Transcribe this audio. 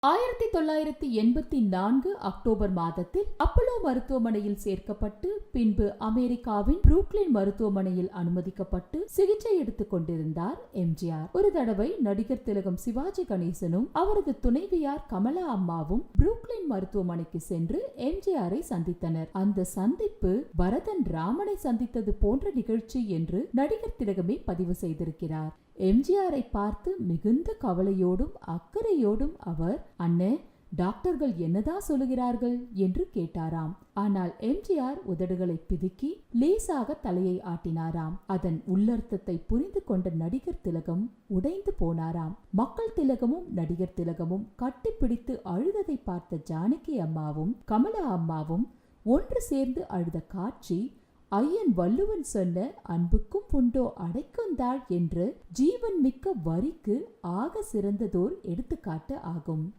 1984 October மாதத்தில் Apollo மருத்துவமனையில் சேர்க்கப்பட்டு பின்பு அமெரிக்காவின் புரூக்ளின் மருத்துவமனையில் அனுமதிக்கப்பட்டு சிகிச்சை எடுத்துக் கொண்டிருந்தார் எம்ஜிஆர். ஒரு தடவை நடிகர் திலகம் சிவாஜி கணேசனும் அவரது துணைவியார் கமலா அம்மாவும் புரூக்ளின் மருத்துவமனைக்கு சென்று எம்ஜிஆரை சந்தித்தனர். அந்த சந்திப்பு பரதன் ராமனை சந்தித்தது போன்ற நிகழ்ச்சி என்று நடிகர் திலகமே பதிவு செய்திருக்கிறார். எம்ஜிஆரை பார்த்து மிகுந்த கவலையோடும் அக்கறையோடும் அவர், அண்ணே, டாக்டர்கள் என்னதான் சொல்லுகிறார்கள் என்று கேட்டாராம். ஆனால் எம்ஜிஆர் உதடுகளை பிதுக்கி லேசாக தலையை ஆட்டினாராம். அதன் உள்ளர்த்தத்தை புரிந்து கொண்ட நடிகர் திலகம் உடைந்து போனாராம். மக்கள் திலகமும் நடிகர் திலகமும் கட்டிப்பிடித்து அழுததை பார்த்த ஜானகி அம்மாவும் கமலா அம்மாவும் ஒன்று சேர்ந்து அழுத காட்சி ஐயன் வள்ளுவன் சொன்ன அன்புக்கும் உண்டோ அடைக்குந்தாள் என்ற ஜீவன் மிக்க வரிக்கு ஆக சிறந்ததோர் எடுத்துக்காட்டு ஆகும்.